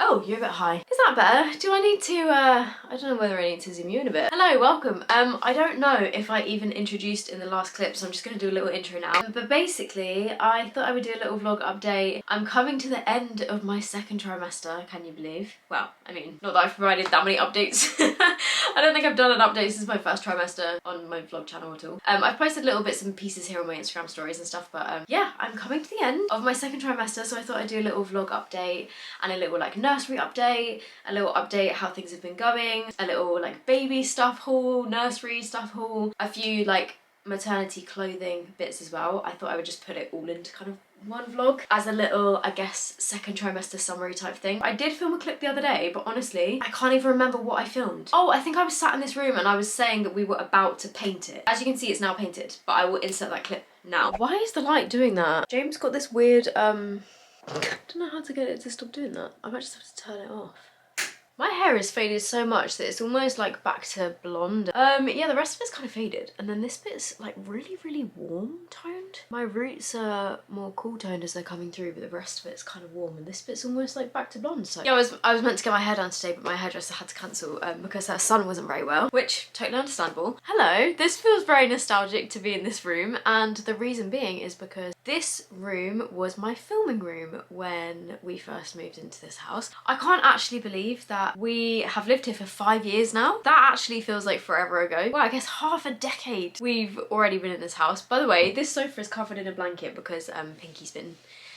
Oh, you're a bit high. Is that better? Do I need to, I don't know whether I need to zoom you in a bit. Hello, welcome. I don't know if I even introduced in the last clip, so I'm just gonna do a little intro now. But basically, I thought I would do a little vlog update. I'm coming to the end of my second trimester, can you believe? Well, I mean, not that I've provided that many updates. I don't think I've done an update since my first trimester on my vlog channel at all. I've posted little bits and pieces here on my Instagram stories and stuff, but yeah, I'm coming to the end of my second trimester, so I thought I'd do a little vlog update and a little like nursery update, a little update how things have been going, a little like baby stuff haul, nursery stuff haul, a few like maternity clothing bits as well. I thought I would just put it all into kind of one vlog as a little, I guess, second trimester summary type thing. I did film a clip the other day, but honestly, I can't even remember what I filmed. Oh, I think I was sat in this room and I was saying that we were about to paint it. As you can see, it's now painted, but I will insert that clip now. Why is the light doing that? James got this weird, I don't know how to get it to stop doing that. I might just have to turn it off. My hair is faded so much that it's almost like back to blonde. Yeah, the rest of it's kind of faded. And then this bit's like really, really warm toned. My roots are more cool toned as they're coming through, but the rest of it's kind of warm. And this bit's almost like back to blonde. So yeah, I was meant to get my hair done today, but my hairdresser had to cancel because her son wasn't very well, which totally understandable. Hello, this feels very nostalgic to be in this room. And the reason being is because this room was my filming room when we first moved into this house. I can't actually believe that we have lived here for 5 years now. That actually feels like forever ago. Well, I guess half a decade we've already been in this house. By the way, this sofa is covered in a blanket because Pinky's been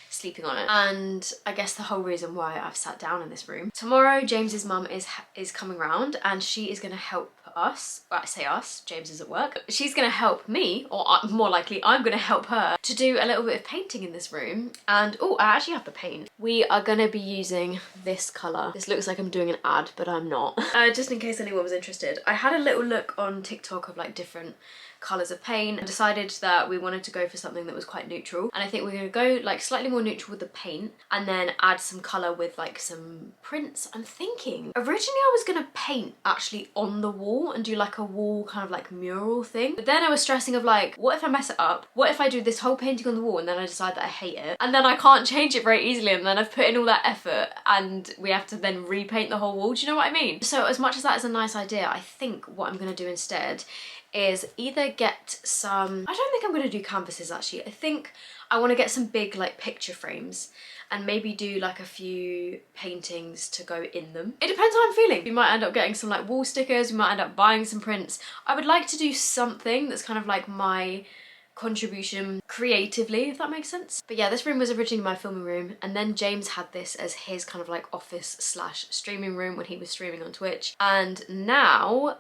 sleeping on it, and I guess the whole reason why I've sat down in this room. Tomorrow James's mum is coming round and she is going to help us, well I say us, James is at work. She's going to help me, or more likely I'm going to help her to do a little bit of painting in this room. And oh, I actually have the paint. We are going to be using this colour. This looks like I'm doing an ad, but I'm not. Just in case anyone was interested, I had a little look on TikTok of like different colours of paint and decided that we wanted to go for something that was quite neutral, and I think we're going to go like slightly more neutral with the paint and then add some colour with like some prints. I'm thinking originally I was going to paint actually on the wall and do like a wall kind of like mural thing, but then I was stressing of like, what if I mess it up? What if I do this whole painting on the wall and then I decide that I hate it and then I can't change it very easily, and then I've put in all that effort and we have to then repaint the whole wall? Do you know what I mean? So as much as that is a nice idea, I think what I'm going to do instead is either get some, I don't think I'm going to do canvases actually. I think I want to get some big like picture frames and maybe do like a few paintings to go in them. It depends how I'm feeling. We might end up getting some like wall stickers, we might end up buying some prints. I would like to do something that's kind of like my contribution creatively, if that makes sense. But yeah, this room was originally my filming room, and then James had this as his kind of like office slash streaming room when he was streaming on Twitch, and now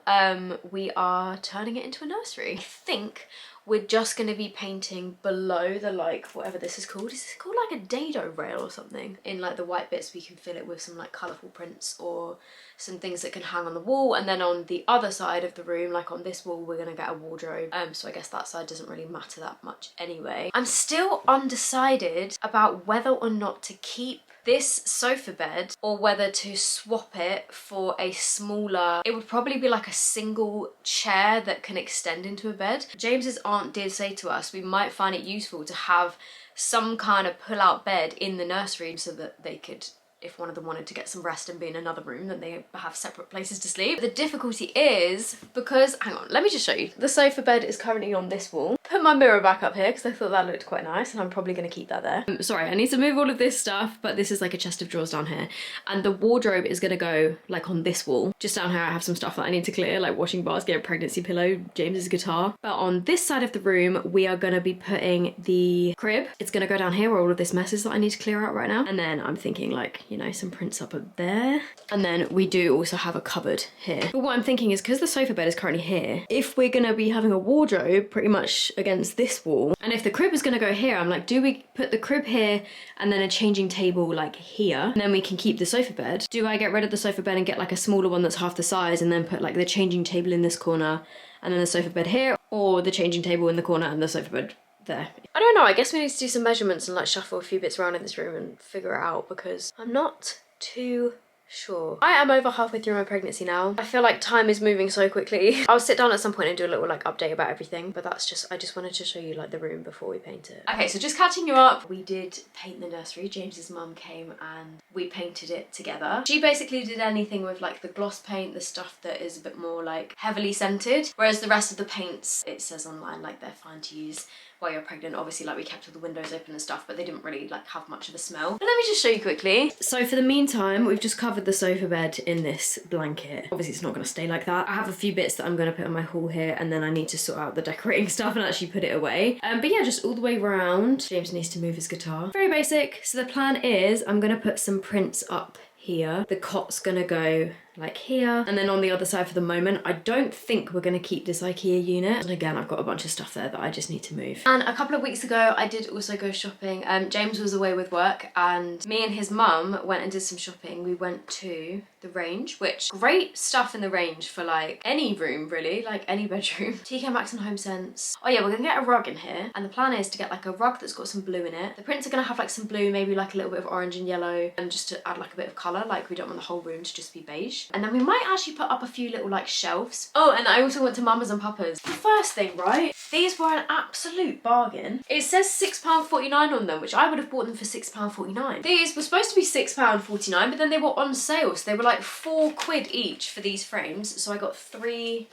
we are turning it into a nursery. I think we're just going to be painting below the like whatever this is called. Is this called like a dado rail or something? In like the white bits we can fill it with some like colourful prints or some things that can hang on the wall, and then on the other side of the room, like on this wall, we're going to get a wardrobe. So I guess that side doesn't really matter that much anyway. I'm still undecided about whether or not to keep this sofa bed or whether to swap it for a smaller, it would probably be like a single chair that can extend into a bed. James's aunt did say to us we might find it useful to have some kind of pull-out bed in the nursery so that they could, if one of them wanted to get some rest and be in another room, then they have separate places to sleep. The difficulty is because, hang on, let me just show you. The sofa bed is currently on this wall. Put my mirror back up here because I thought that looked quite nice, and I'm probably going to keep that there. Sorry, I need to move all of this stuff, but this is like a chest of drawers down here, and the wardrobe is going to go like on this wall. Just down here I have some stuff that I need to clear, like washing basket, pregnancy pillow, James's guitar. But on this side of the room we are going to be putting the crib. It's going to go down here where all of this mess is that I need to clear out right now, and then I'm thinking like, you know, some prints up there, and then we do also have a cupboard here. But what I'm thinking is, because the sofa bed is currently here, if we're going to be having a wardrobe pretty much against this wall, and if the crib is going to go here, I'm like, do we put the crib here and then a changing table like here, and then we can keep the sofa bed? Do I get rid of the sofa bed and get like a smaller one that's half the size and then put like the changing table in this corner and then the sofa bed here, or the changing table in the corner and the sofa bed there? I don't know, I guess we need to do some measurements and like shuffle a few bits around in this room and figure it out, because I'm not too Sure. I am over halfway through my pregnancy now. I feel like time is moving so quickly. I'll sit down at some point and do a little like update about everything, but that's just, I just wanted to show you like the room before we paint it. Okay, so just catching you up, we did paint the nursery. James's mum came and we painted it together. She basically did anything with like the gloss paint, the stuff that is a bit more like heavily scented, whereas the rest of the paints, it says online like they're fine to use while you're pregnant. Obviously, like we kept all the windows open and stuff, but they didn't really like have much of a smell. But let me just show you quickly. So for the meantime, we've just covered the sofa bed in this blanket. Obviously it's not gonna stay like that. I have a few bits that I'm gonna put on my haul here, and then I need to sort out the decorating stuff and actually put it away. But yeah, just all the way around. James needs to move his guitar. Very basic. So the plan is I'm gonna put some prints up here. The cot's gonna go like here, and then on the other side for the moment, I don't think we're gonna keep this IKEA unit. And again, I've got a bunch of stuff there that I just need to move. And a couple of weeks ago, I did also go shopping. James was away with work, and me and his mum went and did some shopping. We went to the Range, which great stuff in the Range for like any room really, like any bedroom. TK Maxx and HomeSense. Oh yeah, we're gonna get a rug in here, and the plan is to get like a rug that's got some blue in it. The prints are gonna have like some blue, maybe like a little bit of orange and yellow, and just to add like a bit of colour. Like we don't want the whole room to just be beige. And then we might actually put up a few little like shelves. Oh, and I also went to Mamas and Papas. The first thing, right? These were an absolute bargain. It says £6.49 on them, which I would have bought them for £6.49. These were supposed to be £6.49, but then they were on sale, so they were like £4 each for these frames. So I got 3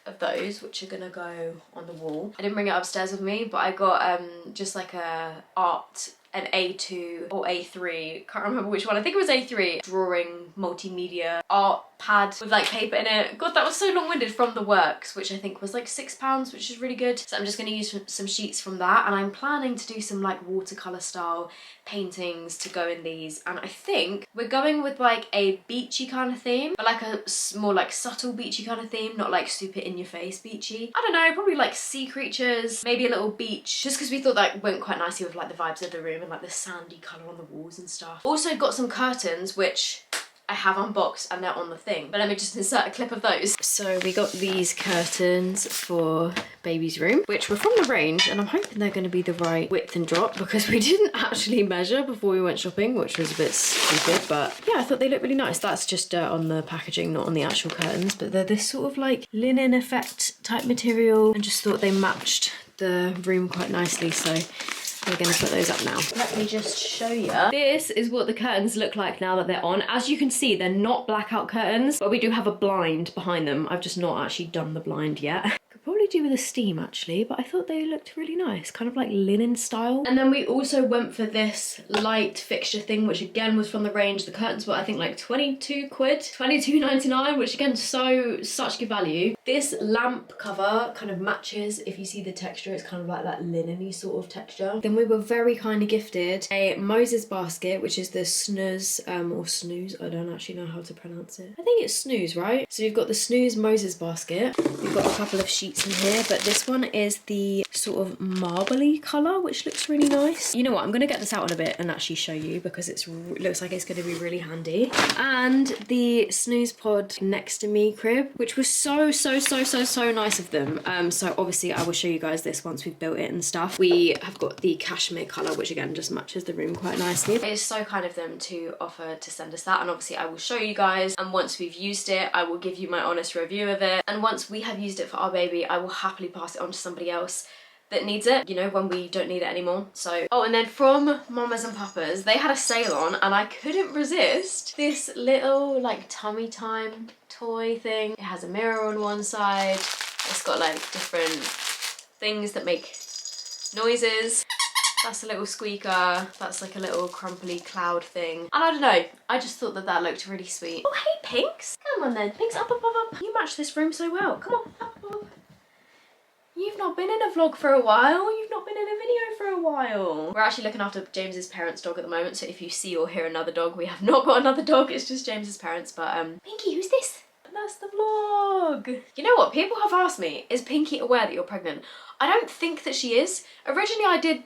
of those, which are gonna go on the wall. I didn't bring it upstairs with me, but I got just like a art, an A2 or A3, can't remember which one, I think it was A3, drawing multimedia art pad with like paper in it. God, that was so long-winded, from the Works, which I think was like £6, which is really good. So I'm just going to use some sheets from that, and I'm planning to do some like watercolor style paintings to go in these. And I think we're going with like a beachy kind of theme, but like a more like subtle beachy kind of theme, not like super in your face beachy. I don't know, probably like sea creatures, maybe a little beach, just because we thought that went quite nicely with like the vibes of the room and like the sandy colour on the walls and stuff. Also got some curtains, which I have unboxed and they're on the thing, but let me just insert a clip of those. So we got these curtains for baby's room, which were from the Range, and I'm hoping they're going to be the right width and drop, because we didn't actually measure before we went shopping, which was a bit stupid, but yeah, I thought they looked really nice. That's just on the packaging, not on the actual curtains, but they're this sort of like linen effect type material, and just thought they matched the room quite nicely, so we're going to put those up now. Let me just show you. This is what the curtains look like now that they're on. As you can see, they're not blackout curtains, but we do have a blind behind them. I've just not actually done the blind yet. Could probably do with a steam actually, but I thought they looked really nice, kind of like linen style. And then we also went for this light fixture thing, which again was from the Range. The curtains were I think like 22 quid, 22.99, which again such good value. This lamp cover kind of matches, if you see the texture, it's kind of like that linen-y sort of texture. Then we were very kindly gifted a Moses basket, which is the snuz, or snooze, I don't actually know how to pronounce it. I think it's snooze, right? So we've got the snooze Moses basket. We've got a couple of sheets in here, but this one is the sort of marbly colour, which looks really nice. You know what, I'm gonna get this out in a bit and actually show you, because it looks like it's gonna be really handy. And the snooze pod next to me crib, which was so nice of them. So obviously I will show you guys this once we've built it and stuff. We have got the cashmere colour, which again just matches the room quite nicely. It is so kind of them to offer to send us that, and obviously I will show you guys, and once we've used it I will give you my honest review of it, and once we have used it for our baby I will happily pass it on to somebody else that needs it, you know, when we don't need it anymore. So, oh, and then from Mamas and Papas, they had a sale on, and I couldn't resist this little like tummy time toy thing. It has a mirror on one side, it's got like different things that make noises. That's a little squeaker, that's like a little crumply cloud thing. And I don't know, I just thought that looked really sweet. Oh hey Pinks, come on then, Pinks, up. You match this room so well, come on, up. You've not been in a vlog for a while. You've not been in a video for a while. We're actually looking after James's parents' dog at the moment, so if you see or hear another dog, we have not got another dog, it's just James's parents, but Pinky, who's this? That's the vlog. You know what, people have asked me, is Pinky aware that you're pregnant? I don't think that she is. Originally I did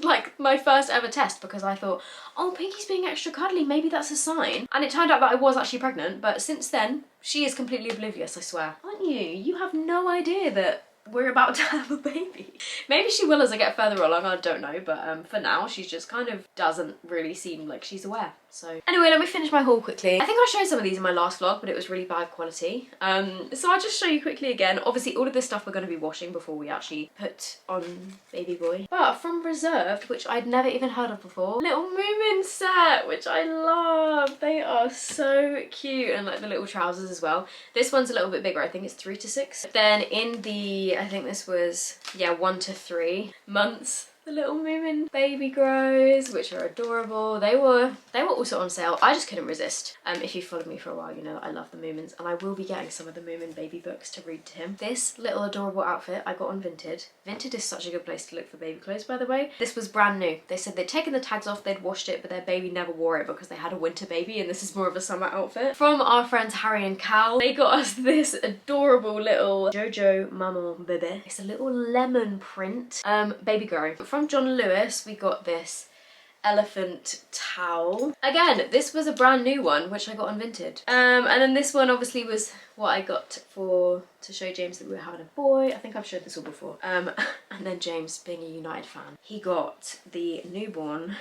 like my first ever test because I thought, oh, Pinky's being extra cuddly, maybe that's a sign. And it turned out that I was actually pregnant, but since then, she is completely oblivious, I swear. Aren't you? You have no idea that we're about to have a baby. Maybe she will as I get further along, I don't know, but for now she just kind of doesn't really seem like she's aware. So anyway, let me finish my haul quickly. I think I showed some of these in my last vlog, but it was really bad quality. So I'll just show you quickly again. Obviously all of this stuff we're going to be washing before we actually put on baby boy. But from Reserved, which I'd never even heard of before, little Moomin set, which I love. They are so cute, and like the little trousers as well. This one's a little bit bigger. I think it's 3 to 6. Then in the, I think this was, yeah, 1 to 3 months, the little Moomin baby grows, which are adorable. They were also on sale. I just couldn't resist. If you followed me for a while, you know that I love the Moomins, and I will be getting some of the Moomin baby books to read to him. This little adorable outfit I got on Vinted. Vinted is such a good place to look for baby clothes, by the way. This was brand new. They said they'd taken the tags off, they'd washed it, but their baby never wore it because they had a winter baby, and this is more of a summer outfit. From our friends Harry and Cal, they got us this adorable little Jojo Maman Bebe. It's a little lemon print baby grow. From John Lewis, we got this elephant towel. Again, this was a brand new one, which I got on Vinted. And then this one obviously was what I got to show James that we were having a boy. I think I've showed this all before. And then James, being a United fan, he got the newborn.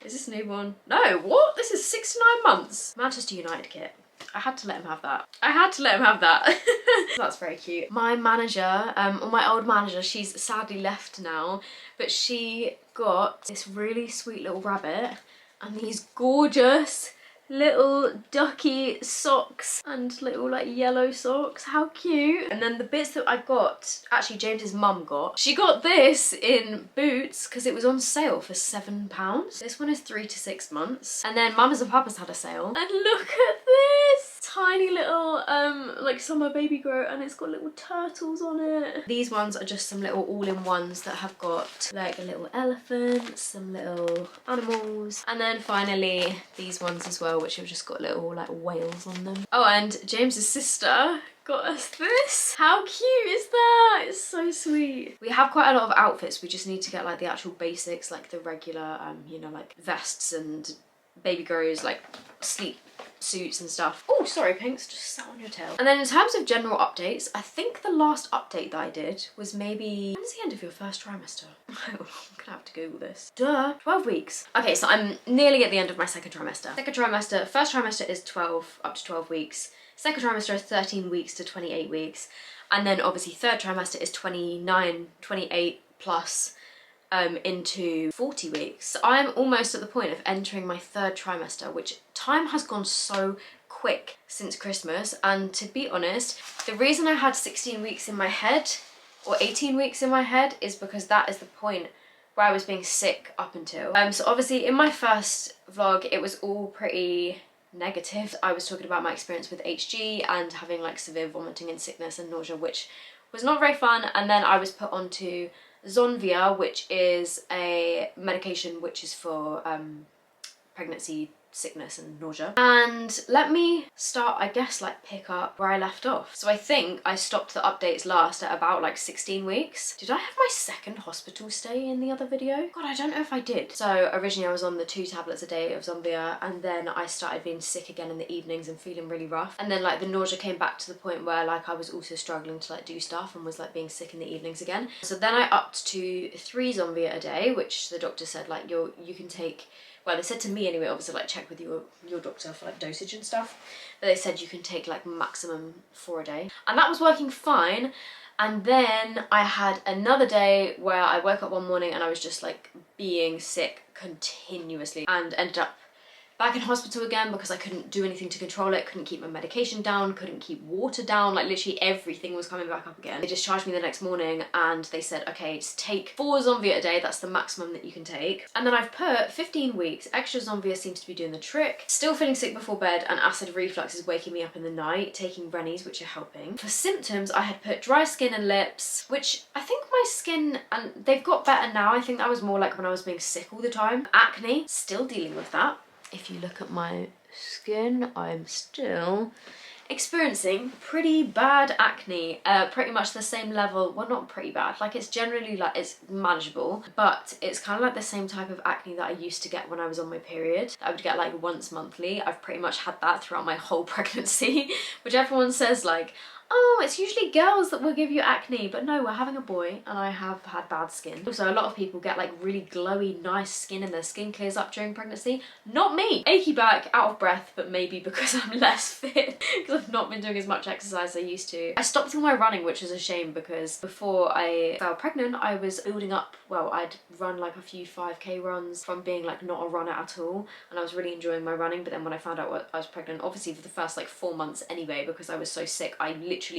Is this newborn? No, what? This is 6 to 9 months. Manchester United kit. I had to let him have that. I had to let him have that. That's very cute. My manager, or my old manager, she's sadly left now, but she got this really sweet little rabbit and these gorgeous little ducky socks and little like yellow socks. How cute. And then the bits that I got, actually James's mum got, she got this in Boots because it was on sale for £7. This one is 3 to 6 months. And then Mamas and Papas had a sale, and look at this tiny little like summer baby grow, and it's got little turtles on it. These ones are just some little all-in-ones that have got like a little elephant, some little animals, and then finally these ones as well, which have just got little like whales on them. Oh, and James's sister got us this. How cute is that? It's so sweet. We have quite a lot of outfits. We just need to get like the actual basics, like the regular you know, like vests and baby grows, like sleep suits and stuff. Oh, sorry, Pinks, just sat on your tail. And then in terms of general updates, I think the last update that I did was maybe, when's the end of your first trimester? I'm gonna have to Google this. Duh, 12 weeks. Okay, so I'm nearly at the end of my second trimester. First trimester is 12 up to 12 weeks. Second trimester is 13 weeks to 28 weeks. And then obviously third trimester is 29, 28 plus into 40 weeks. So I'm almost at the point of entering my third trimester, which time has gone so quick since Christmas. And to be honest, the reason I had 16 weeks in my head or 18 weeks in my head is because that is the point where I was being sick up until. So obviously in my first vlog, it was all pretty negative. I was talking about my experience with HG and having like severe vomiting and sickness and nausea, which was not very fun. And then I was put onto Zonvia, which is a medication which is for pregnancy sickness and nausea. And let me start, I guess, like pick up where I left off. So I think I stopped the updates last at about like 16 weeks. Did I have my second hospital stay in the other video? God, I don't know if I did. So originally I was on the 2 tablets a day of Zonvia, and then I started being sick again in the evenings and feeling really rough. And then like the nausea came back to the point where like I was also struggling to like do stuff and was like being sick in the evenings again. So then I upped to 3 Zonvia a day, which the doctor said like you can take, well, they said to me anyway, obviously like check with your doctor for like dosage and stuff, but they said you can take like maximum 4 a day, and that was working fine. And then I had another day where I woke up one morning and I was just like being sick continuously, and ended up back in hospital again because I couldn't do anything to control it, couldn't keep my medication down, couldn't keep water down, like literally everything was coming back up again. They discharged me the next morning and they said, okay, just take 4 Zonvia a day, that's the maximum that you can take. And then I've put 15 weeks, extra Zonvia seems to be doing the trick. Still feeling sick before bed and acid reflux is waking me up in the night, taking Rennies, which are helping. For symptoms, I had put dry skin and lips, which I think my skin, and they've got better now, I think that was more like when I was being sick all the time. Acne, still dealing with that. If you look at my skin, I'm still experiencing pretty bad acne, pretty much the same level, well not pretty bad, like it's generally like it's manageable, but it's kind of like the same type of acne that I used to get when I was on my period. I would get like once monthly. I've pretty much had that throughout my whole pregnancy, which everyone says like oh, it's usually girls that will give you acne, but no, we're having a boy and I have had bad skin. Also, a lot of people get like really glowy, nice skin and their skin clears up during pregnancy. Not me. Achy back, out of breath, but maybe because I'm less fit because I've not been doing as much exercise as I used to. I stopped doing my running, which is a shame because before I fell pregnant, I was building up, well, I'd run like a few 5k runs from being like not a runner at all, and I was really enjoying my running. But then when I found out I was pregnant, obviously for the first like 4 months anyway, because I was so sick, I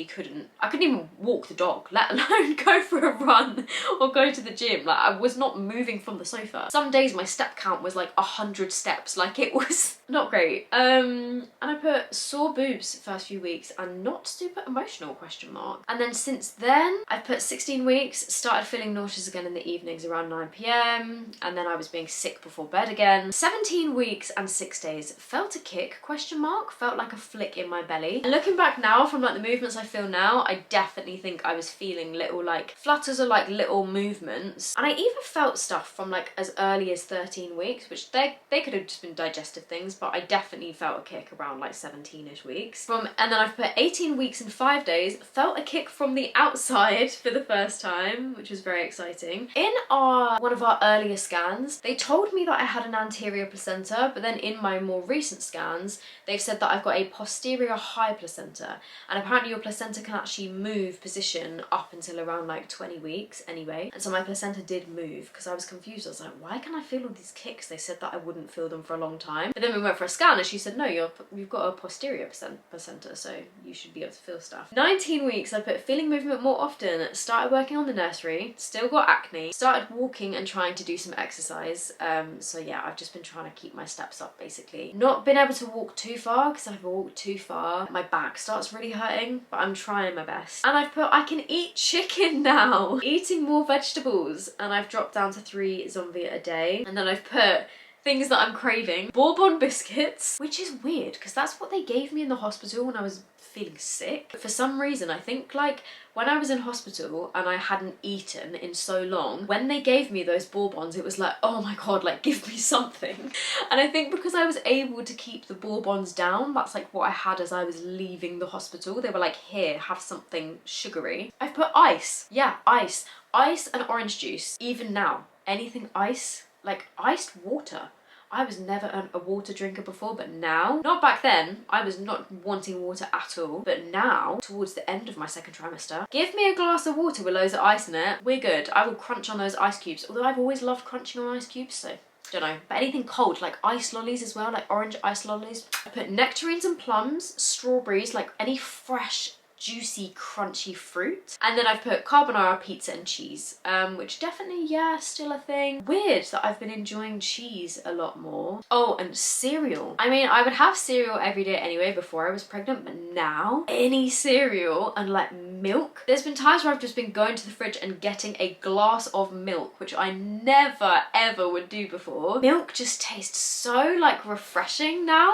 couldn't even walk the dog, let alone go for a run or go to the gym. Like, I was not moving from the sofa. Some days my step count was like 100 steps, like it was not great. And I put sore boobs first few weeks and not super emotional, question mark. And then since then I've put 16 weeks, started feeling nauseous again in the evenings around 9 p.m, and then I was being sick before bed again. 17 weeks and 6 days, felt a kick, question mark, felt like a flick in my belly. And looking back now from like the movements I feel now, I definitely think I was feeling little like flutters or like little movements. And I even felt stuff from like as early as 13 weeks, which they could have just been digestive things, but I definitely felt a kick around like 17ish weeks. And then I've put 18 weeks and 5 days, felt a kick from the outside for the first time, which was very exciting. In one of our earlier scans, they told me that I had an anterior placenta, but then in my more recent scans, they've said that I've got a posterior high placenta, and apparently your placenta can actually move position up until around like 20 weeks anyway. And so my placenta did move because I was confused. I was like, why can I feel all these kicks? They said that I wouldn't feel them for a long time. But then we went for a scan and she said, no, you've got a posterior placenta, so you should be able to feel stuff. 19 weeks, I put feeling movement more often, started working on the nursery, still got acne, started walking and trying to do some exercise. So yeah, I've just been trying to keep my steps up basically. Not been able to walk too far because if I walk too far, my back starts really hurting, but I'm trying my best. And I've put I can eat chicken now, eating more vegetables, and I've dropped down to 3 zombie a day. And then I've put things that I'm craving, bourbon biscuits, which is weird because that's what they gave me in the hospital when I was feeling sick. But for some reason, I think like when I was in hospital and I hadn't eaten in so long, when they gave me those bourbons, it was like, oh my god, like give me something. And I think because I was able to keep the bourbons down, that's like what I had as I was leaving the hospital. They were like, here, have something sugary. I've put ice. Yeah, ice and orange juice. Even now, anything ice, like iced water. I was never a water drinker before, but now, not back then, I was not wanting water at all, but now, towards the end of my second trimester, give me a glass of water with loads of ice in it, we're good. I will crunch on those ice cubes, although I've always loved crunching on ice cubes, so don't know. But anything cold, like ice lollies as well, like orange ice lollies. I put nectarines and plums, strawberries, like any fresh juicy crunchy fruit. And then I've put carbonara, pizza and cheese, which definitely, yeah, still a thing. Weird that I've been enjoying cheese a lot more. Oh, and cereal. I mean, I would have cereal every day anyway before I was pregnant, but now any cereal and like milk. There's been times where I've just been going to the fridge and getting a glass of milk, which I never ever would do before. Milk just tastes so like refreshing now.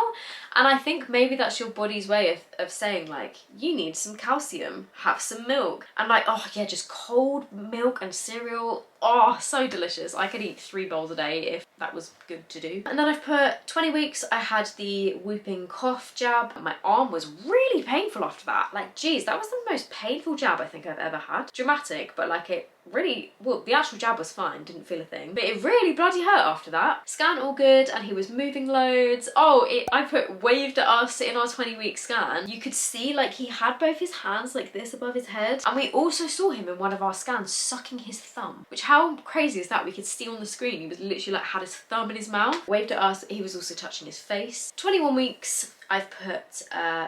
And I think maybe that's your body's way of saying like, you need some calcium, have some milk. And like, oh yeah, just cold milk and cereal. Oh, so delicious. I could eat 3 bowls a day if that was good to do. And then I've put 20 weeks, I had the whooping cough jab. My arm was really painful after that. Like, geez, that was the most painful jab I think I've ever had. Dramatic, but like it really, well, the actual jab was fine, didn't feel a thing. But it really bloody hurt after that. Scan all good, and he was moving loads. Oh, I put waved at us in our 20-week scan. You could see like he had both his hands like this above his head. And we also saw him in one of our scans sucking his thumb, which how crazy is that? We could see on the screen he was literally like had his thumb in his mouth. Waved at us, he was also touching his face. 21 weeks, I've put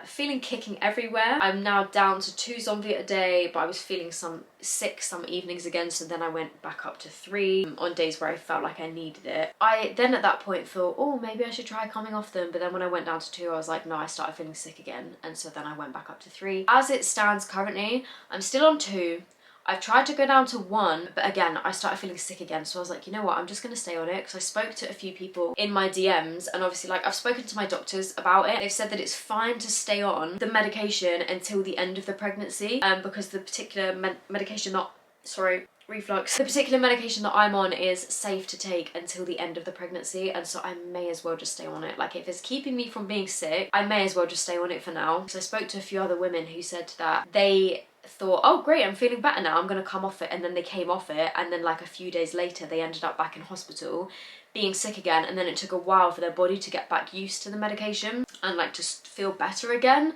feeling kicking everywhere. I'm now down to 2 zombie a day, but I was feeling sick some evenings again, so then I went back up to 3 on days where I felt like I needed it. I then at that point thought, oh, maybe I should try coming off them, but then when I went down to 2, I was like, no, I started feeling sick again, and so then I went back up to 3. As it stands currently, I'm still on 2. I've tried to go down to 1, but again, I started feeling sick again. So I was like, you know what, I'm just gonna stay on it, because I spoke to a few people in my DMs, and obviously like I've spoken to my doctors about it. They've said that it's fine to stay on the medication until the end of the pregnancy, because the particular medication reflux. The particular medication that I'm on is safe to take until the end of the pregnancy, and so I may as well just stay on it. Like, if it's keeping me from being sick, I may as well just stay on it for now. So I spoke to a few other women who said that they thought, oh great, I'm feeling better now, I'm gonna come off it, and then they came off it, and then like a few days later they ended up back in hospital being sick again, and then it took a while for their body to get back used to the medication and like just feel better again.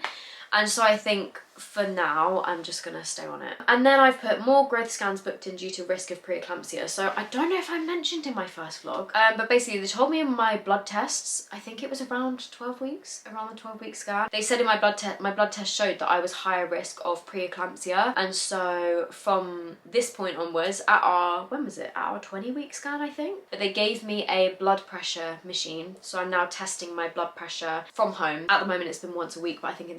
And so I think for now I'm just gonna stay on it. And then I've put more growth scans booked in due to risk of preeclampsia. So I don't know if I mentioned in my first vlog, but basically they told me in my blood tests, I think it was around 12 weeks, around the 12-week scan, they said in my blood test showed that I was higher risk of preeclampsia. And so from this point onwards, at our, when was it, at our 20-week scan I think, but they gave me a blood pressure machine. So I'm now testing my blood pressure from home. At the moment it's been once a week, but I think in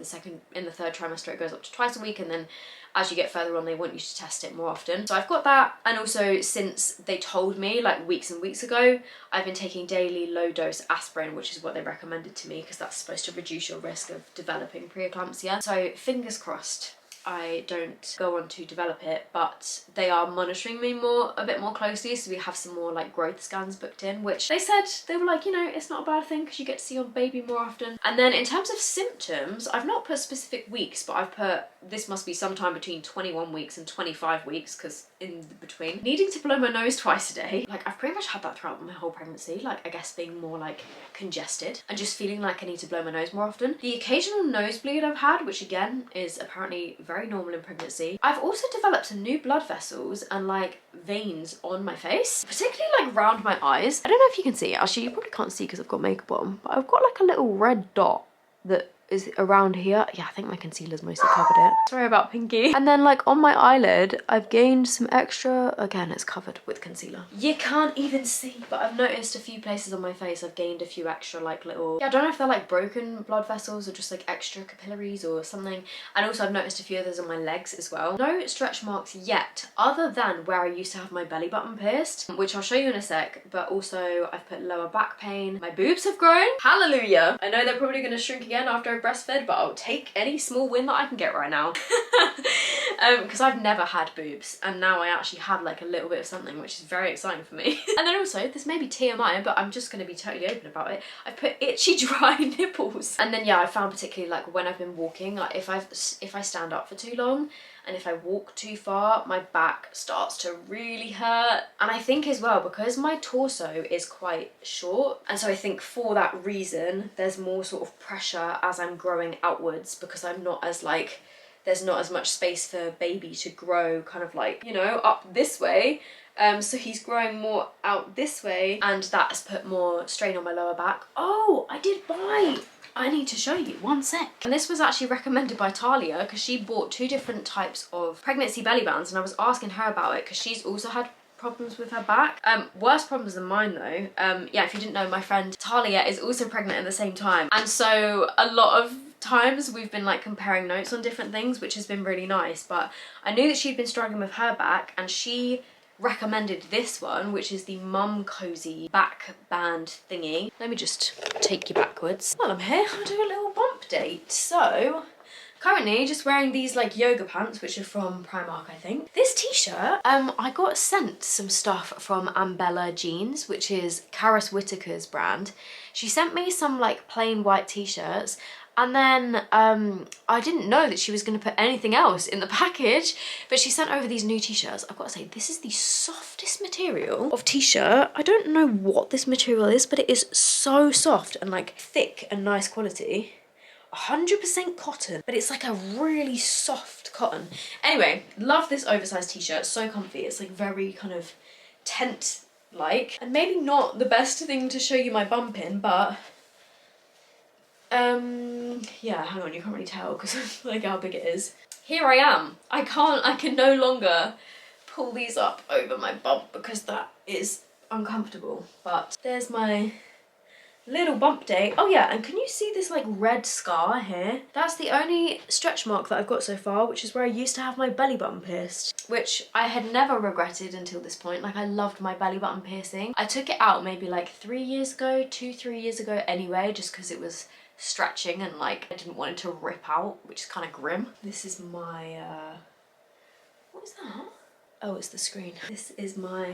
the third trimester it goes up to twice a week, and then as you get further on they want you to test it more often. So I've got that, and also since they told me like weeks and weeks ago, I've been taking daily low dose aspirin, which is what they recommended to me because that's supposed to reduce your risk of developing preeclampsia. So fingers crossed I don't go on to develop it, but they are monitoring me a bit more closely, so we have some more like growth scans booked in, which they said, they were like, you know, it's not a bad thing because you get to see your baby more often. And then in terms of symptoms, I've not put specific weeks, but I've put this must be sometime between 21 weeks and 25 weeks, because in between, needing to blow my nose twice a day. Like, I've pretty much had that throughout my whole pregnancy, like I guess being more like congested and just feeling like I need to blow my nose more often. The occasional nosebleed I've had, which again is apparently very normal in pregnancy. I've also developed some new blood vessels and like veins on my face, particularly like around my eyes. I don't know if you can see it, actually you probably can't see because I've got makeup on, but I've got like a little red dot that is around here. Yeah, I think my concealer's mostly covered it. Sorry about Pinky. And then like on my eyelid, I've gained some extra, again, it's covered with concealer. You can't even see, but I've noticed a few places on my face I've gained a few extra like little, yeah, I don't know if they're like broken blood vessels or just like extra capillaries or something. And also I've noticed a few others on my legs as well. No stretch marks yet, other than where I used to have my belly button pierced, which I'll show you in a sec, but also I've put lower back pain. My boobs have grown. Hallelujah. I know they're probably gonna shrink again after I breastfed, but I'll take any small win that I can get right now. Because I've never had boobs, and now I actually have like a little bit of something, which is very exciting for me. And then also, this may be TMI, but I'm just going to be totally open about it, I've put itchy dry nipples. And then yeah, I found particularly like when I've been walking, like if I stand up for too long and if I walk too far, my back starts to really hurt. And I think as well, because my torso is quite short, and so I think for that reason there's more sort of pressure as I'm growing outwards, because I'm not as like, there's not as much space for baby to grow kind of like, you know, up this way. So he's growing more out this way, and that has put more strain on my lower back. Oh, I did buy, I need to show you, one sec. And this was actually recommended by Talia because she bought 2 different types of pregnancy belly bands, and I was asking her about it because she's also had problems with her back. Worse problems than mine though. Yeah, if you didn't know, my friend Talia is also pregnant at the same time, and so a lot of times we've been like comparing notes on different things, which has been really nice. But I knew that she'd been struggling with her back, and she recommended this one, which is the Mum Cozy back band thingy. Let me just take you backwards. While I'm here, I'll do a little bump date. So currently just wearing these like yoga pants, which are from Primark, I think. This t-shirt, I got sent some stuff from Ambella Jeans, which is Karis Whitaker's brand. She sent me some like plain white t-shirts, and then I didn't know that she was going to put anything else in the package, but she sent over these new t-shirts. I've got to say, this is the softest material of t-shirt. I don't know what this material is, but it is so soft and like thick and nice quality. 100% cotton, but it's like a really soft cotton. Anyway, love this oversized t-shirt, so comfy. It's like very kind of tent-like, and maybe not the best thing to show you my bump in, but yeah, hang on, you can't really tell because of like how big it is. Here I am. I can no longer pull these up over my bump because that is uncomfortable, but there's my little bump date. Oh yeah, and can you see this like red scar here? That's the only stretch mark that I've got so far, which is where I used to have my belly button pierced, which I had never regretted until this point. Like, I loved my belly button piercing. I took it out maybe like 3 years ago, 2-3 years ago anyway, just because it was stretching and like I didn't want it to rip out, which is kind of grim. This is my what is that? Oh, it's the screen. This is my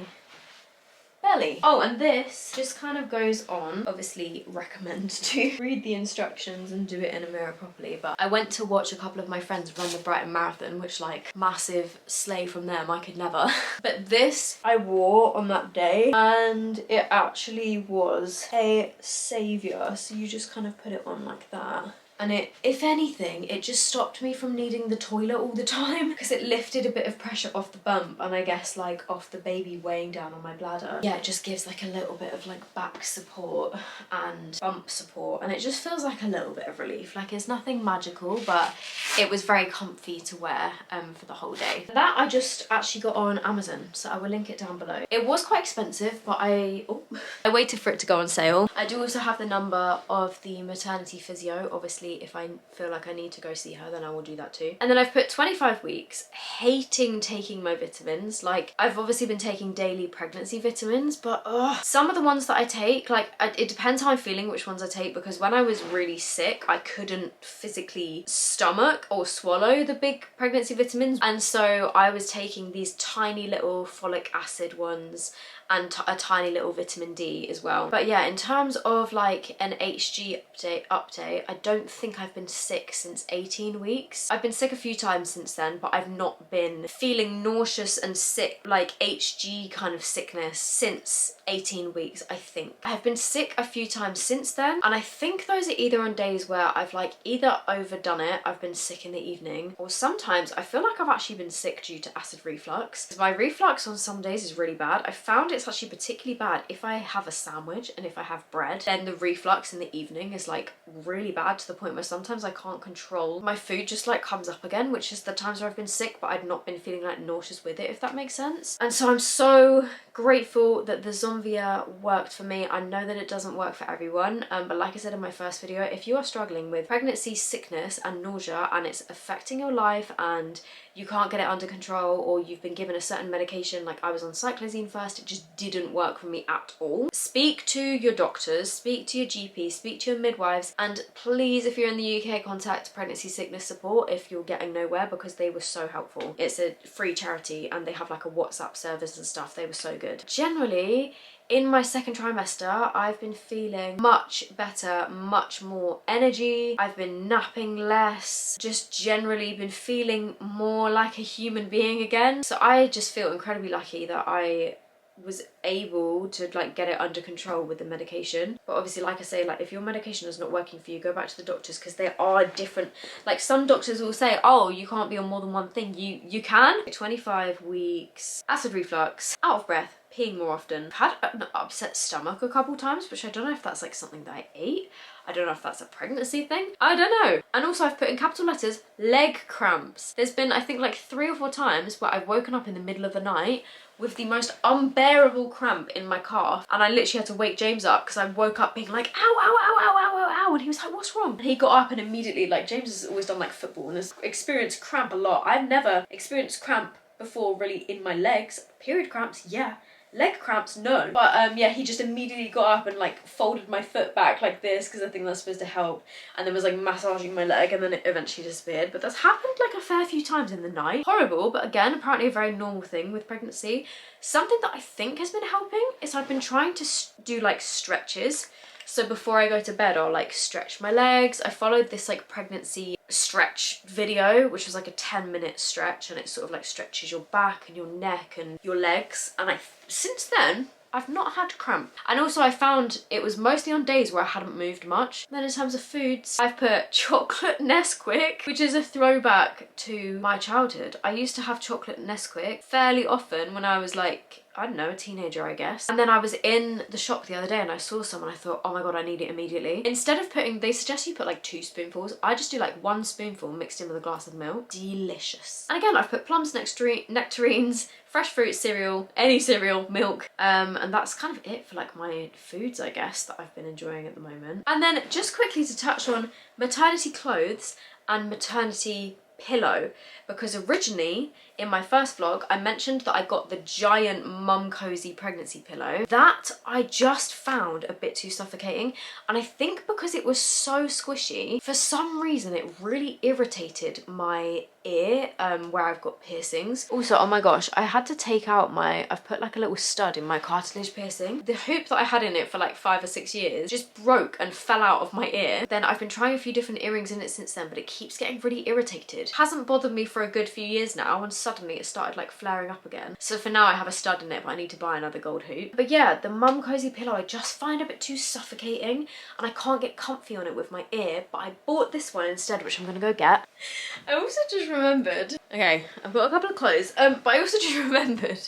belly. Oh, and this just kind of goes on. Obviously recommend to read the instructions and do it in a mirror properly, but I went to watch a couple of my friends run the Brighton Marathon, which, like, massive slay from them, I could never. But this I wore on that day and it actually was a saviour. So you just kind of put it on like that. And it, if anything, it just stopped me from needing the toilet all the time because it lifted a bit of pressure off the bump and I guess like off the baby weighing down on my bladder. Yeah, it just gives like a little bit of like back support and bump support, and it just feels like a little bit of relief. Like, it's nothing magical, but it was very comfy to wear for the whole day. That I just actually got on Amazon, so I will link it down below. It was quite expensive, but I waited for it to go on sale. I do also have the number of the maternity physio. Obviously, if I feel like I need to go see her, then I will do that too. And then I've put 25 weeks, hating taking my vitamins. Like, I've obviously been taking daily pregnancy vitamins, but some of the ones that I take, like, it depends how I'm feeling which ones I take, because when I was really sick, I couldn't physically stomach or swallow the big pregnancy vitamins. And so I was taking these tiny little folic acid ones and a tiny little vitamin D as well. But yeah, in terms of like an HG update, I don't think I've been sick since 18 weeks. I've been sick a few times since then, but I've not been feeling nauseous and sick, like HG kind of sickness, since 18 weeks, I think. I've been sick a few times since then, and I think those are either on days where I've like either overdone it, I've been sick in the evening, or sometimes I feel like I've actually been sick due to acid reflux. My reflux on some days is really bad. I found it's actually particularly bad if I have a sandwich and if I have bread, then the reflux in the evening is like really bad, to the point where sometimes I can't control my food, just like comes up again, which is the times where I've been sick but I've not been feeling like nauseous with it, if that makes sense. And so I'm so grateful that the Zomvia worked for me. I know that it doesn't work for everyone, but like I said in my first video, if you are struggling with pregnancy sickness and nausea and it's affecting your life and you can't get it under control, or you've been given a certain medication, like I was on cyclizine first, it just didn't work for me at all. Speak to your doctors, speak to your GP, speak to your midwives, and please, if you're in the UK, contact pregnancy sickness support if you're getting nowhere, because they were so helpful. It's a free charity and they have like a WhatsApp service and stuff. They were so good. Generally, in my second trimester, I've been feeling much better, much more energy. I've been napping less, just generally been feeling more like a human being again. So I just feel incredibly lucky that I was able to like get it under control with the medication. But obviously, like I say, like if your medication is not working for you, go back to the doctors, because they are different. Like some doctors will say, oh, you can't be on more than one thing. You can. 25 weeks, acid reflux, out of breath, peeing more often. I've had an upset stomach a couple times, which I don't know if that's like something that I ate. I don't know if that's a pregnancy thing. I don't know. And also I've put in capital letters, leg cramps. There's been, I think, like 3 or 4 times where I've woken up in the middle of the night with the most unbearable cramp in my calf, and I literally had to wake James up because I woke up being like, ow, ow, ow, ow, ow, ow, ow, and he was like, what's wrong? And he got up and immediately, like, James has always done like football and has experienced cramp a lot. I've never experienced cramp before really in my legs. Period cramps, yeah. Leg cramps, no. But yeah, he just immediately got up and like folded my foot back like this, because I think that's supposed to help, and then was like massaging my leg, and then it eventually disappeared. But that's happened like a fair few times in the night. Horrible, but again, apparently a very normal thing with pregnancy. Something that I think has been helping is I've been trying to do like stretches. So before I go to bed, I'll like stretch my legs. I followed this like pregnancy stretch video, which was like a 10-minute stretch, and it sort of like stretches your back and your neck and your legs. And since then, I've not had cramp. And also I found it was mostly on days where I hadn't moved much. Then in terms of foods, I've put chocolate Nesquik, which is a throwback to my childhood. I used to have chocolate Nesquik fairly often when I was like, I don't know, a teenager, I guess. And then I was in the shop the other day and I saw some and I thought, oh my god, I need it immediately. Instead of putting, they suggest you put like 2 spoonfuls. I just do like 1 spoonful mixed in with a glass of milk. Delicious. And again, I've put plums, nectarines, fresh fruit cereal, any cereal, milk. And that's kind of it for like my foods, I guess, that I've been enjoying at the moment. And then just quickly to touch on maternity clothes and maternity pillow, because originally in my first vlog I mentioned that I got the giant mum cozy pregnancy pillow. That I just found a bit too suffocating, and I think because it was so squishy, for some reason it really irritated my ear where I've got piercings. Also, oh my gosh, I had to take out I've put like a little stud in my cartilage piercing. The hoop that I had in it for like 5 or 6 years just broke and fell out of my ear. Then I've been trying a few different earrings in it since then, but it keeps getting really irritated. Hasn't bothered me for a good few years now, and suddenly it started like flaring up again. So for now I have a stud in it, but I need to buy another gold hoop. But yeah, the mum cozy pillow I just find a bit too suffocating, and I can't get comfy on it with my ear, but I bought this one instead, which I'm gonna go get. I also just remembered, okay, I've got a couple of clothes, but I also just remembered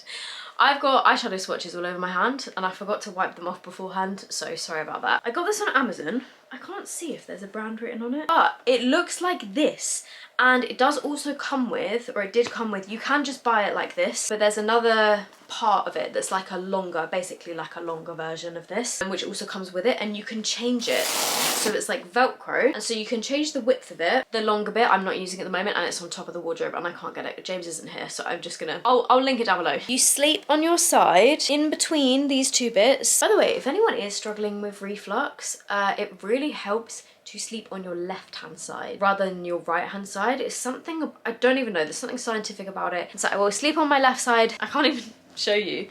I've got eyeshadow swatches all over my hand and I forgot to wipe them off beforehand, so sorry about that. I got this on Amazon. I can't see if there's a brand written on it, but it looks like this. And it does also come with, or it did come with, you can just buy it like this, but there's another part of it that's like a longer, basically like a longer version of this, which also comes with it, and you can change it. So it's like Velcro, and so you can change the width of it. The longer bit I'm not using at the moment, and it's on top of the wardrobe, and I can't get it. James isn't here, so I'm just gonna, I'll link it down below. You sleep on your side in between these two bits. By the way, if anyone is struggling with reflux, it really helps to sleep on your left hand side rather than your right hand side. It's something, I don't even know, there's something scientific about it. So I will sleep on my left side. I can't even show you,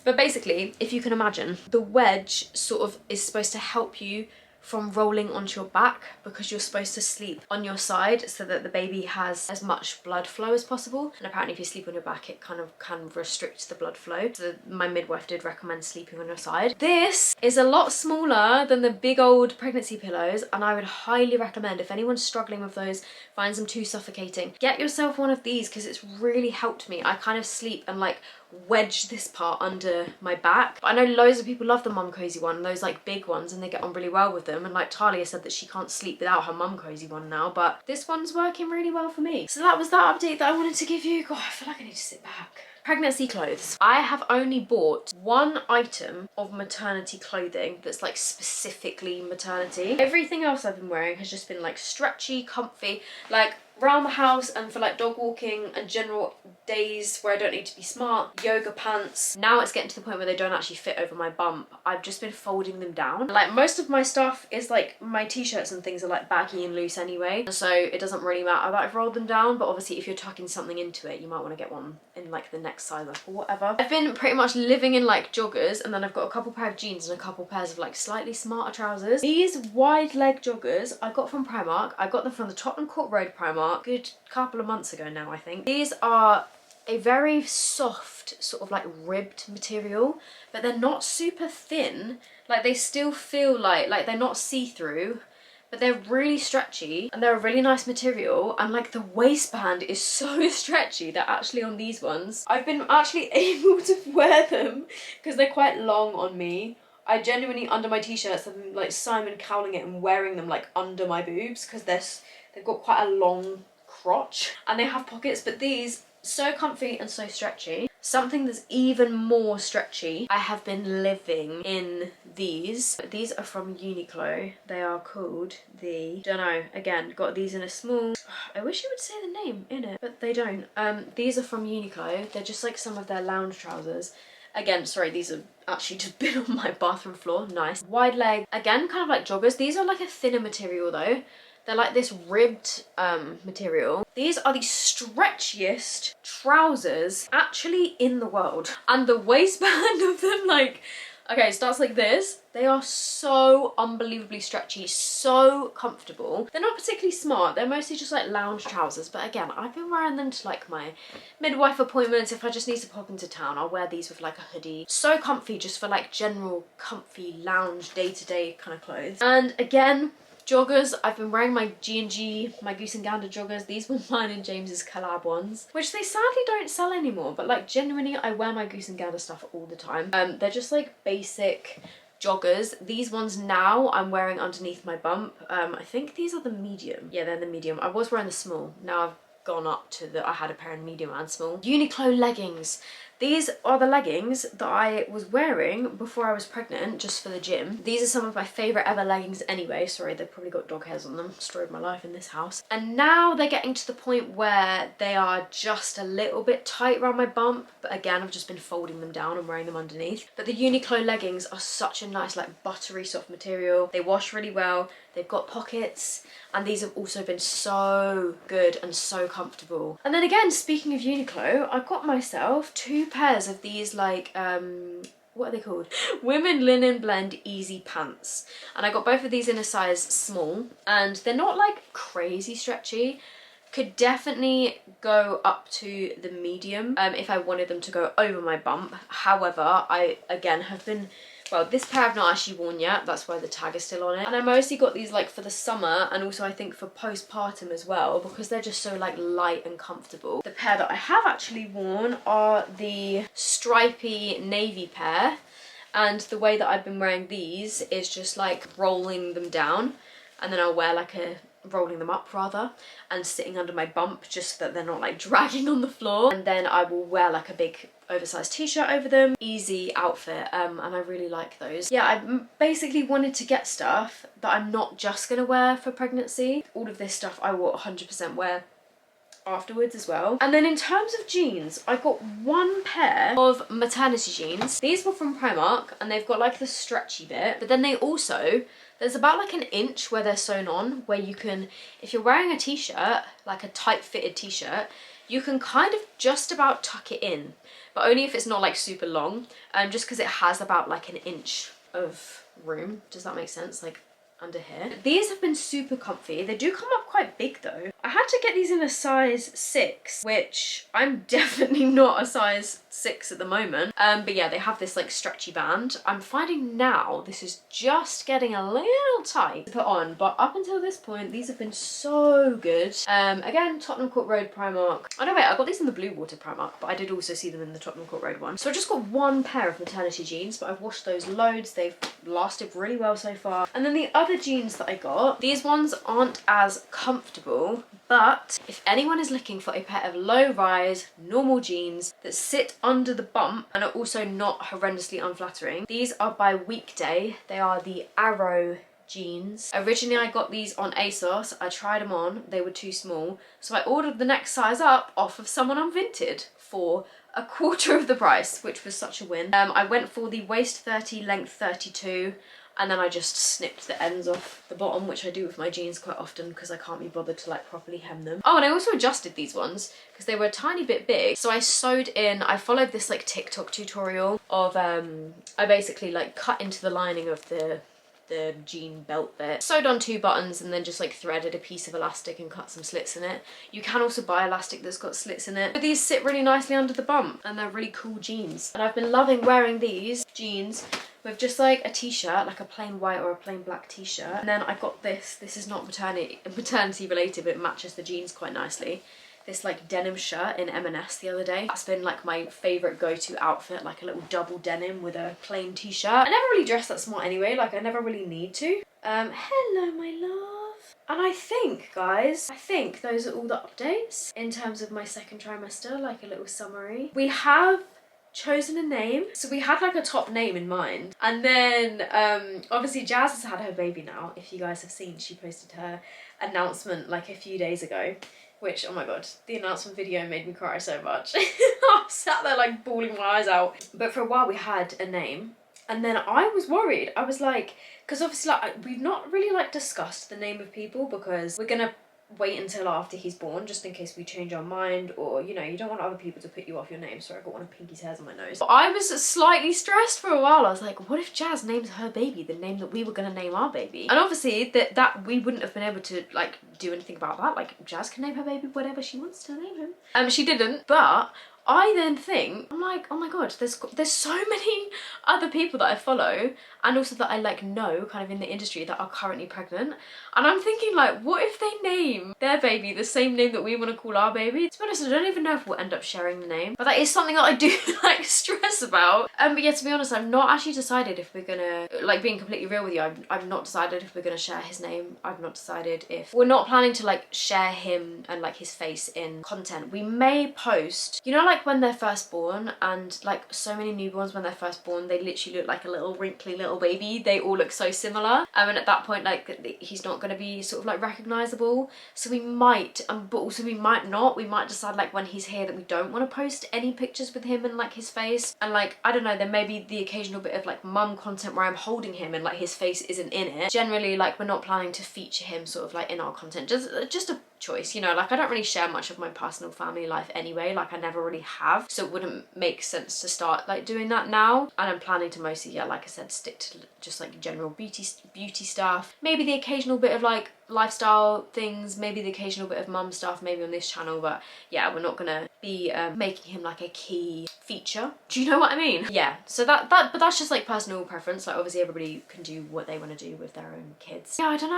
but basically, if you can imagine, the wedge sort of is supposed to help you from rolling onto your back, because you're supposed to sleep on your side so that the baby has as much blood flow as possible. And apparently if you sleep on your back, it kind of can restrict the blood flow. So my midwife did recommend sleeping on your side. This is a lot smaller than the big old pregnancy pillows, and I would highly recommend, if anyone's struggling with those, finds them too suffocating, get yourself one of these, because it's really helped me. I kind of sleep and like wedge this part under my back. But I know loads of people love the mum cozy one, those like big ones, and they get on really well with them. And like Talia said that she can't sleep without her mum cozy one now, but this one's working really well for me. So that was that update that I wanted to give you. God, I feel like I need to sit back. Pregnancy clothes. I have only bought one item of maternity clothing that's like specifically maternity. Everything else I've been wearing has just been like stretchy, comfy, like around the house and for like dog walking and general days where I don't need to be smart. Yoga pants. Now it's getting to the point where they don't actually fit over my bump. I've just been folding them down. Like most of my stuff is like, my t-shirts and things are like baggy and loose anyway, so it doesn't really matter that I've rolled them down. But obviously if you're tucking something into it, you might want to get one in like the next size up or whatever. I've been pretty much living in like joggers, and then I've got a couple pair of jeans and a couple pairs of like slightly smarter trousers. These wide leg joggers I got from Primark. I got them from the Tottenham Court Road Primark good couple of months ago now, I think. These are a very soft sort of like ribbed material, but they're not super thin. Like they still feel like they're not see-through, but they're really stretchy and they're a really nice material. And like the waistband is so stretchy that actually on these ones I've been actually able to wear them because they're quite long on me. I genuinely, under my t-shirts, I'm like Simon Cowling it and wearing them like under my boobs because they've got quite a long crotch and they have pockets. But these, so comfy and so stretchy. Something that's even more stretchy, I have been living in these. These are from Uniqlo. They are called the, don't know, again, got these in a small, I wish you would say the name in it, but they don't. These are from Uniqlo. They're just like some of their lounge trousers. Again, sorry, these have actually just been on my bathroom floor. Nice. Wide leg, again, kind of like joggers. These are like a thinner material though. They're like this ribbed material. These are the stretchiest trousers actually in the world. And the waistband of them, like, okay, it starts like this. They are so unbelievably stretchy, so comfortable. They're not particularly smart. They're mostly just like lounge trousers. But again, I've been wearing them to like my midwife appointments. If I just need to pop into town, I'll wear these with like a hoodie. So comfy just for like general comfy lounge day-to-day kind of clothes. And again, joggers. I've been wearing my G&G, my Goose and Gander joggers. These were mine and James's collab ones, which they sadly don't sell anymore, but like genuinely I wear my Goose and Gander stuff all the time. They're just like basic joggers. These ones now I'm wearing underneath my bump. I think these are the medium. Yeah, they're the medium. I was wearing the small. Now I've gone up to I had a pair in medium and small. Uniqlo leggings. These are the leggings that I was wearing before I was pregnant, just for the gym. These are some of my favourite ever leggings anyway. Sorry, they've probably got dog hairs on them. Destroyed my life in this house. And now they're getting to the point where they are just a little bit tight around my bump. But again, I've just been folding them down and wearing them underneath. But the Uniqlo leggings are such a nice, like, buttery soft material. They wash really well. They've got pockets, and these have also been so good and so comfortable. And then again, speaking of Uniqlo, I got myself 2 pairs of these, like, what are they called? Women Linen Blend Easy Pants. And I got both of these in a size small, and they're not like crazy stretchy. Could definitely go up to the medium if I wanted them to go over my bump. However, I again have been, well, this pair I've not actually worn yet, that's why the tag is still on it. And I mostly got these like for the summer, and also I think for postpartum as well, because they're just so like light and comfortable. The pair that I have actually worn are the stripy navy pair, and the way that I've been wearing these is just like rolling them down, and then I'll wear like a, rolling them up rather, and sitting under my bump just so that they're not like dragging on the floor. And then I will wear like a big oversized t-shirt over them. Easy outfit, and I really like those. Yeah, I basically wanted to get stuff that I'm not just gonna wear for pregnancy. All of this stuff I will 100% wear afterwards as well. And then in terms of jeans, I got 1 pair of maternity jeans. These were from Primark, and they've got like the stretchy bit, but then they also, there's about like an inch where they're sewn on, where you can, if you're wearing a t-shirt, like a tight fitted t-shirt, you can kind of just about tuck it in, but only if it's not like super long, just because it has about like an inch of room. Does that make sense? Like under here. These have been super comfy. They do come up quite big though. I had to get these in a size 6, which I'm definitely not a size 6 at the moment. But yeah, they have this like stretchy band. I'm finding now this is just getting a little tight to put on, but up until this point, these have been so good. Again, Tottenham Court Road Primark. Oh no, wait, I got these in the Blue Water Primark, but I did also see them in the Tottenham Court Road one. So I just got 1 pair of maternity jeans, but I've washed those loads. They've lasted really well so far. And then the other jeans that I got, these ones aren't as comfortable, but if anyone is looking for a pair of low-rise, normal jeans that sit under the bump and are also not horrendously unflattering, these are by Weekday. They are the Arrow jeans. Originally I got these on ASOS. I tried them on, they were too small, so I ordered the next size up off of someone on Vinted for a quarter of the price, which was such a win. I went for the waist 30, length 32, and then I just snipped the ends off the bottom, which I do with my jeans quite often because I can't be bothered to like properly hem them. Oh, and I also adjusted these ones because they were a tiny bit big. So I sewed in, I followed this like TikTok tutorial of, I basically like cut into the lining of the jean belt bit, sewed on 2 buttons, and then just like threaded a piece of elastic and cut some slits in it. You can also buy elastic that's got slits in it. But these sit really nicely under the bump, and they're really cool jeans. And I've been loving wearing these jeans with just like a t-shirt, like a plain white or a plain black t-shirt. And then I got this is not maternity related, but it matches the jeans quite nicely. This like denim shirt in M&S the other day. That's been like my favourite go-to outfit, like a little double denim with a plain t-shirt. I never really dress that smart anyway, like I never really need to. Hello my love. And I think, guys, those are all the updates in terms of my 2nd trimester, like a little summary. We have chosen a name. So we had like a top name in mind. And then obviously Jazz has had her baby now. If you guys have seen, she posted her announcement like a few days ago. Which, oh my god, the announcement video made me cry so much. I sat there like bawling my eyes out. But for a while we had a name, and then I was worried. I was like, because obviously like we've not really like discussed the name of people, because we're gonna wait until after he's born, just in case we change our mind, or you know, you don't want other people to put you off your name. Sorry, I got one of Pinky's hairs on my nose. But I was slightly stressed for a while. I was like, what if Jazz names her baby the name that we were gonna name our baby? And obviously that we wouldn't have been able to like do anything about that. Like Jazz can name her baby whatever she wants to name him. She didn't, but I then think, I'm like, oh my god, there's so many other people that I follow, and also that I like know kind of in the industry, that are currently pregnant. And I'm thinking like, what if they name their baby the same name that we want to call our baby? To be honest, I don't even know if we'll end up sharing the name, but that is something that I do like stress about. But yeah, to be honest, I've not actually decided if we're gonna, like being completely real with you, I've not decided if we're gonna share his name. I've not decided if, we're not planning to like share him and like his face in content. We may post, you know, like when they're first born, and like so many newborns when they're first born, they literally look like a little wrinkly little baby. They all look so similar, and at that point like he's not going to be sort of like recognizable. So we might, but also we might not. We might decide like when he's here that we don't want to post any pictures with him and like his face, and like I don't know, there may be the occasional bit of like mum content where I'm holding him and like his face isn't in it. Generally, like we're not planning to feature him sort of like in our content. Just a choice, you know, like I don't really share much of my personal family life anyway, like I never really have, so it wouldn't make sense to start like doing that now. And I'm planning to mostly, yeah, like I said, stick to just like general beauty stuff, maybe the occasional bit of like lifestyle things, maybe the occasional bit of mum stuff maybe on this channel, but yeah, we're not gonna be making him like a key feature. Do you know what I mean? Yeah, so but that's just like personal preference. Like obviously everybody can do what they want to do with their own kids. Yeah, I don't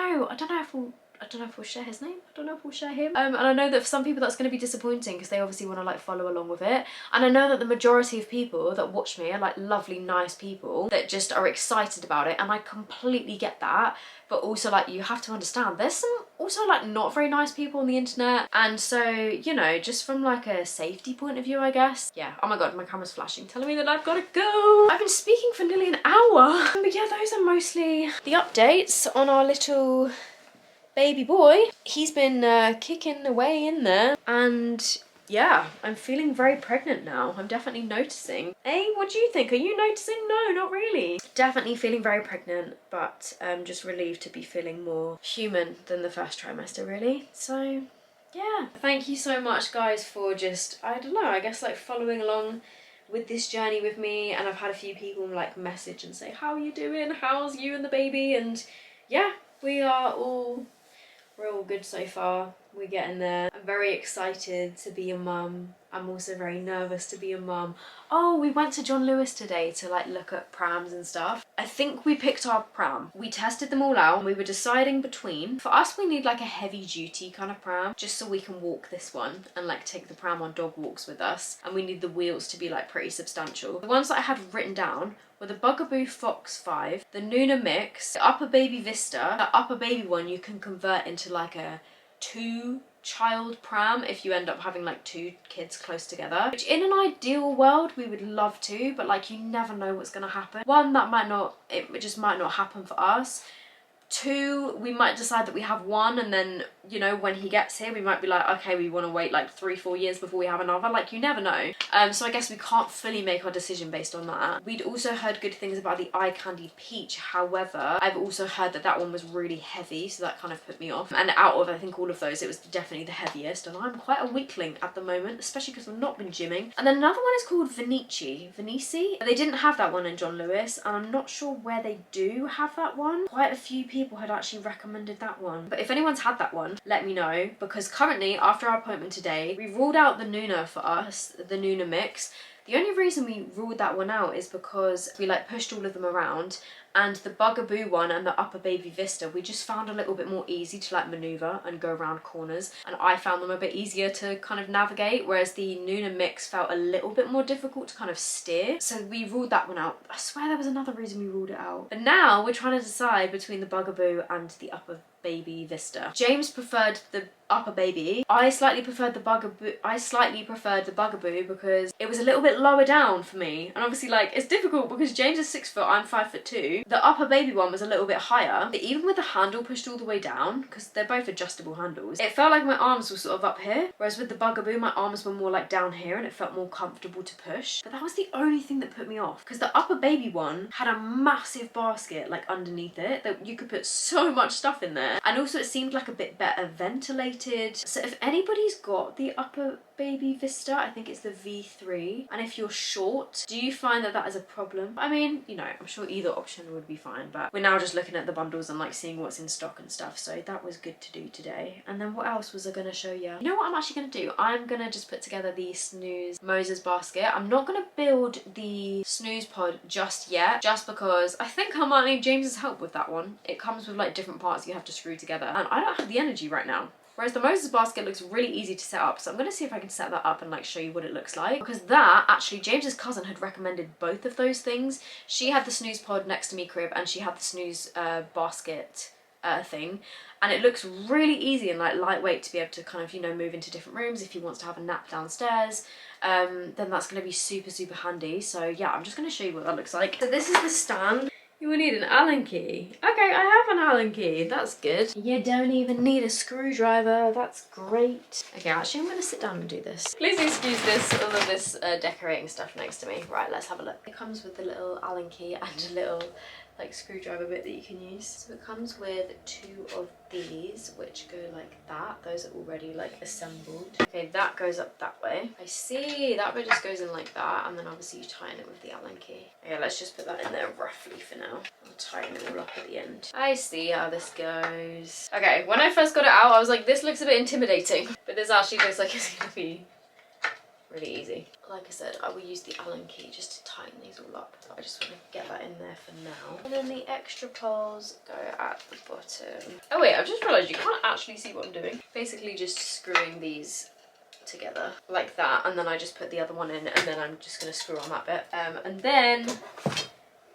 know if we'll share his name. I don't know if we'll share him. And I know that for some people that's going to be disappointing because they obviously want to like follow along with it. And I know that the majority of people that watch me are like lovely, nice people that just are excited about it. And I completely get that. But also like you have to understand there's some also like not very nice people on the internet. And so, you know, just from like a safety point of view, I guess. Yeah. Oh my God, my camera's flashing, telling me that I've got to go. I've been speaking for nearly an hour. But yeah, those are mostly the updates on our little baby boy. He's been kicking away in there, and yeah, I'm feeling very pregnant now. I'm definitely noticing. Hey, what do you think? Are you noticing? No, not really. Definitely feeling very pregnant, but just relieved to be feeling more human than the first trimester, really. So yeah, thank you so much guys for just, I don't know, I guess like following along with this journey with me. And I've had a few people like message and say, how are you doing? How's you and the baby? And yeah, we're all good so far. We're getting there. I'm very excited to be a mum. I'm also very nervous to be a mum. Oh, we went to John Lewis today to like look at prams and stuff. I think we picked our pram. We tested them all out and we were deciding between, for us we need like a heavy duty kind of pram just so we can walk this one and like take the pram on dog walks with us, and we need the wheels to be like pretty substantial. The ones that I had written down were the Bugaboo Fox 5, the Nuna Mix, the Upper Baby Vista. The Upper Baby one you can convert into like a 2-child pram if you end up having like 2 kids close together, which in an ideal world we would love to, but like you never know what's gonna happen. One, that might not, it just might not happen for us. 2, we might decide that we have one, and then, you know, when he gets here we might be like, okay, we want to wait like 3-4 years before we have another. Like you never know. So I guess we can't fully make our decision based on that. We'd also heard good things about the Eye Candy Peach, however I've also heard that that one was really heavy, so that kind of put me off. And out of I think all of those, it was definitely the heaviest, and I'm quite a weakling at the moment, especially because I've not been gymming. And then another one is called Venici. They didn't have that one in John Lewis, and I'm not sure where they do have that one. Quite a few people had actually recommended that one, but if anyone's had that one, let me know, because currently after our appointment today we ruled out the Nuna for us, the Nuna Mix. The only reason we ruled that one out is because we like pushed all of them around, and the Bugaboo one and the Upper Baby Vista we just found a little bit more easy to like maneuver and go around corners, and I found them a bit easier to kind of navigate, whereas the Nuna Mix felt a little bit more difficult to kind of steer, so we ruled that one out. I swear there was another reason we ruled it out, but now we're trying to decide between the Bugaboo and the Upper Baby Vista. James preferred the Upper Baby. I slightly preferred the Bugaboo because it was a little bit lower down for me, and obviously like it's difficult because James is 6 foot, I'm 5'2". The Upper Baby one was a little bit higher, but even with the handle pushed all the way down, because they're both adjustable handles, it felt like my arms were sort of up here, whereas with the Bugaboo my arms were more like down here and it felt more comfortable to push. But that was the only thing that put me off, because the Upper Baby one had a massive basket like underneath it that you could put so much stuff in there, and also it seemed like a bit better ventilated. So if anybody's got the Upper Baby Vista, I think it's the V3, and if you're short, do you find that that is a problem? I mean, you know, I'm sure either option would be fine, but we're now just looking at the bundles and like seeing what's in stock and stuff, so that was good to do today. And then what else was I gonna show you? You know what I'm actually gonna do? I'm gonna just put together the Snuz Moses basket. I'm not gonna build the Snuz pod just yet, just because I think I might need James's help with that one. It comes with like different parts you have to screw together, and I don't have the energy right now. Whereas the Moses basket looks really easy to set up, so I'm going to see if I can set that up and like show you what it looks like. Because that, actually, James's cousin had recommended both of those things. She had the Snuz pod next to me crib, and she had the Snuz basket thing, and it looks really easy and like lightweight to be able to kind of, you know, move into different rooms if he wants to have a nap downstairs. Then that's going to be super handy. So yeah, I'm just going to show you what that looks like. So this is the stand. You will need an Allen key. Okay, I have an Allen key. That's good. You don't even need a screwdriver. That's great. Okay, actually, I'm gonna sit down and do this. Please excuse this, all of this decorating stuff next to me. Right, let's have a look. It comes with the little Allen key and a little like screwdriver bit that you can use. So it comes with 2 of these, which go like that. Those are already like assembled. Okay, that goes up that way. I see, that bit just goes in like that, and then obviously you tighten it with the Allen key. Okay, let's just put that in there roughly for now. I'll tighten it all up at the end. I see how this goes. Okay, when I first got it out, I was like, this looks a bit intimidating, but this actually looks like it's gonna be really easy. Like I said, I will use the Allen key just to tighten these all up. I just want to get that in there for now. And then the extra poles go at the bottom. Oh wait, I've just realised you can't actually see what I'm doing. Basically just screwing these together like that, and then I just put the other one in, and then I'm just going to screw on that bit. And then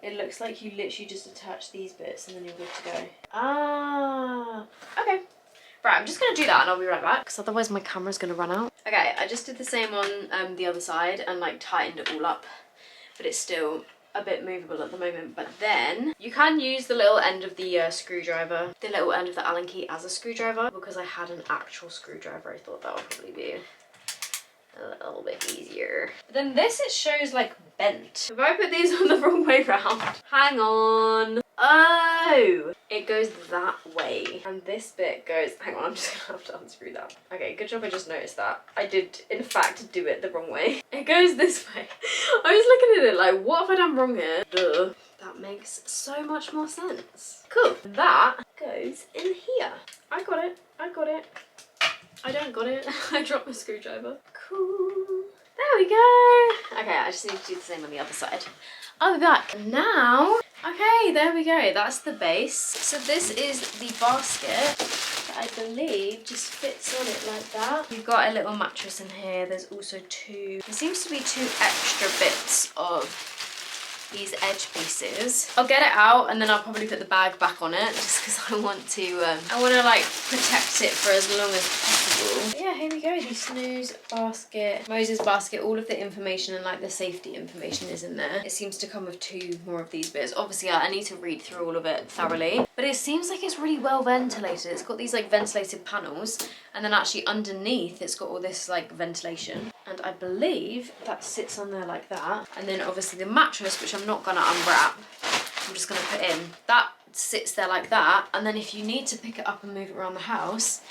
it looks like you literally just attach these bits and then you're good to go. Ah, okay. Right, I'm just going to do that and I'll be right back, because otherwise my camera's going to run out. Okay, I just did the same on the other side and like tightened it all up, but it's still a bit movable at the moment. But then you can use the little end of the screwdriver, the little end of the Allen key as a screwdriver. Because I had an actual screwdriver, I thought that would probably be a little bit easier. But then this, it shows like bent. If I put these on the wrong way round, hang on. Oh, it goes that way, and this bit goes, hang on, I'm just gonna have to unscrew that. Okay, good job I just noticed that. I did in fact do it the wrong way. It goes this way. I was looking at it like, what have I done wrong here? Duh. That makes so much more sense. Cool. That goes in here. I got it. I got it. I don't got it. I dropped my screwdriver. Cool. There we go. Okay, I just need to do the same on the other side. I'll be back. Now, okay, there we go. That's the base. So this is the basket that I believe just fits on it like that. You've got a little mattress in here. There's also there seems to be 2 extra bits of these edge pieces. I'll get it out and then I'll probably put the bag back on it, just because I want to like protect it for as long as possible. But yeah, here we go. The snuz basket, Moses basket, all of the information and like the safety information is in there. It seems to come with 2 more of these bits. Obviously I need to read through all of it thoroughly, but it seems like it's really well ventilated. It's got these like ventilated panels, and then actually underneath it's got all this like ventilation, and I believe that sits on there like that. And then obviously the mattress, which I'm not gonna unwrap, I'm just gonna put in, that sits there like that. And then if you need to pick it up and move it around the house,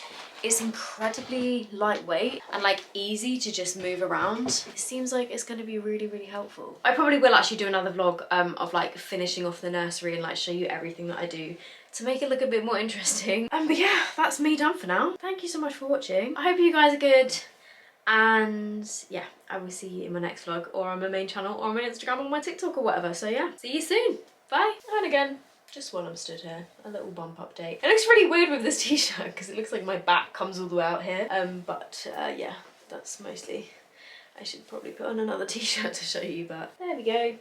it's incredibly lightweight and like easy to just move around. It seems like it's going to be really helpful. I probably will actually do another vlog of like finishing off the nursery and like show you everything that I do to make it look a bit more interesting. But yeah, that's me done for now. Thank you so much for watching. I hope you guys are good, and yeah, I will see you in my next vlog, or on my main channel, or on my Instagram, or my TikTok, or whatever. So yeah, see you soon. Bye. And again, just while I'm stood here, a little bump update. It looks really weird with this t-shirt because it looks like my back comes all the way out here. Yeah, that's mostly, I should probably put on another t-shirt to show you, but there we go.